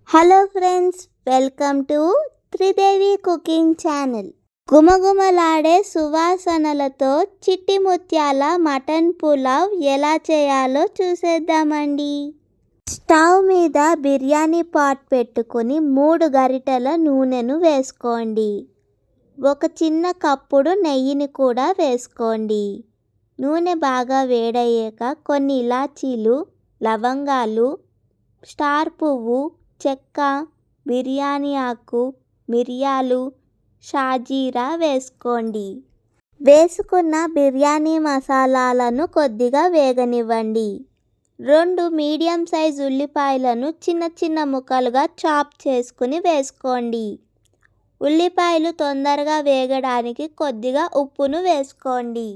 Hello friends, welcome to Tridevi cooking channel. గుమగుమలాడే సువాసనలతో చిట్టి ముత్యాల మటన్ పులావ్ ఎలా చేయాలో చూసేద్దామండి. స్టవ్ మీద బిర్యానీ పాట్ పెట్టుకొని 3 గరిటెల నూనెను వేసుకోండి. ఒక చిన్న కప్పుడు నెయ్యిని కూడా వేసుకోండి. నూనె బాగా వేడయ్యాక కొన్ని ఇలాచీలు, లవంగాలు, స్టార్ పువ్వు, చెక్క, బిర్యానీ ఆకు, మిరియాలు, షాజీరా వేసుకోండి. వేసుకున్న బిర్యానీ మసాలాలను కొద్దిగా వేగనివ్వండి. 2 మీడియం సైజ్ ఉల్లిపాయలను చిన్న చిన్న ముక్కలుగా చాప్ చేసుకుని వేసుకోండి. ఉల్లిపాయలు తొందరగా వేగడానికి కొద్దిగా ఉప్పును వేసుకోండి.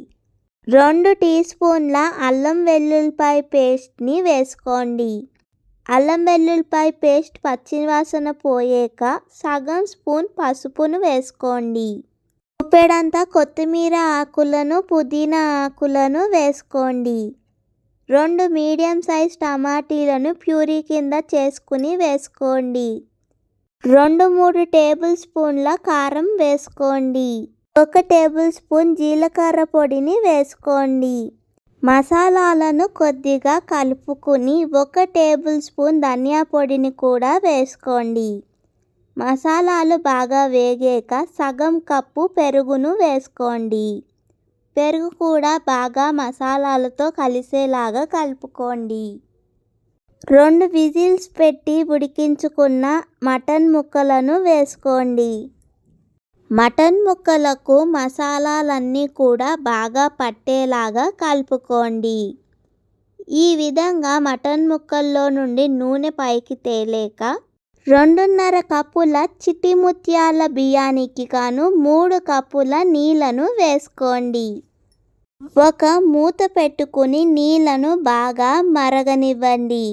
2 టీ స్పూన్ల అల్లం వెల్లుల్లిపాయ పేస్ట్ని వేసుకోండి. అల్లం వెల్లుల్లిపాయ పేస్ట్ పచ్చివాసన పోయాక సగం స్పూన్ పసుపును వేసుకోండి. గుప్పెడంతా కొత్తిమీర ఆకులను, పుదీనా ఆకులను వేసుకోండి. 2 మీడియం సైజ్ టమాటీలను ప్యూరీ కింద చేసుకుని వేసుకోండి. 2-3 టేబుల్ స్పూన్ల కారం వేసుకోండి. 1 టేబుల్ స్పూన్ జీలకర్ర పొడిని వేసుకోండి. మసాలాలను కొద్దిగా కలుపుకుని 1 టేబుల్ స్పూన్ ధనియా పొడిని కూడా వేసుకోండి. మసాలాలు బాగా వేగాక సగం కప్పు పెరుగును వేసుకోండి. పెరుగు కూడా బాగా మసాలాలతో కలిసేలాగా కలుపుకోండి. 2 విజిల్స్ పెట్టి ఉడికించుకున్న మటన్ ముక్కలను వేసుకోండి. మటన్ ముక్కలకు మసాలాలన్నీ కూడా బాగా పట్టేలాగా కలుపుకోండి. ఈ విధంగా మటన్ ముక్కల్లో నుండి నూనె పైకి తేలేక 2.5 కప్పుల చిట్టి ముత్యాల బియ్యానికి గాను 3 కప్పుల నీళ్లను వేసుకోండి. ఒక మూత పెట్టుకుని నీళ్లను బాగా మరగనివ్వండి.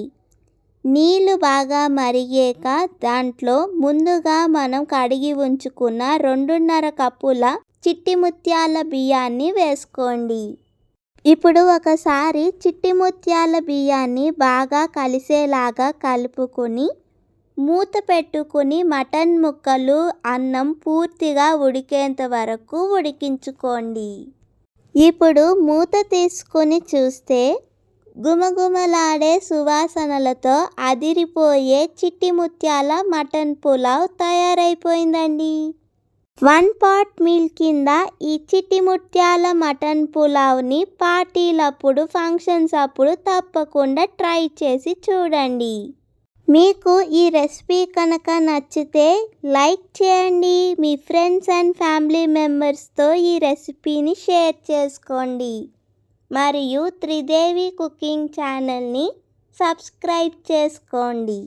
నీళ్లు బాగా మరిగాక దాంట్లో ముందుగా మనం కడిగి ఉంచుకున్న 2.5 కప్పుల చిట్టి ముత్యాల బియ్యాన్ని వేసుకోండి. ఇప్పుడు ఒకసారి చిట్టి ముత్యాల బియ్యాన్ని బాగా కలిసేలాగా కలుపుకొని మూత పెట్టుకుని మటన్ ముక్కలు, అన్నం పూర్తిగా ఉడికేంత వరకు ఉడికించుకోండి. ఇప్పుడు మూత తీసుకుని చూస్తే గుమగుమలాడే సువాసనలతో అదిరిపోయే చిట్టి ముత్యాల మటన్ పులావ్ తయారైపోయిందండి. 1 పాట్ మీల్ కింద ఈ చిట్టి ముత్యాల మటన్ పులావ్ని పార్టీలప్పుడు, ఫంక్షన్స్ అప్పుడు తప్పకుండా ట్రై చేసి చూడండి. మీకు ఈ రెసిపీ కనుక నచ్చితే లైక్ చేయండి. మీ ఫ్రెండ్స్ అండ్ ఫ్యామిలీ మెంబర్స్తో ఈ రెసిపీని షేర్ చేసుకోండి. మరియు త్రిదేవి కుకింగ్ ఛానల్ని సబ్స్క్రైబ్ చేసుకోండి.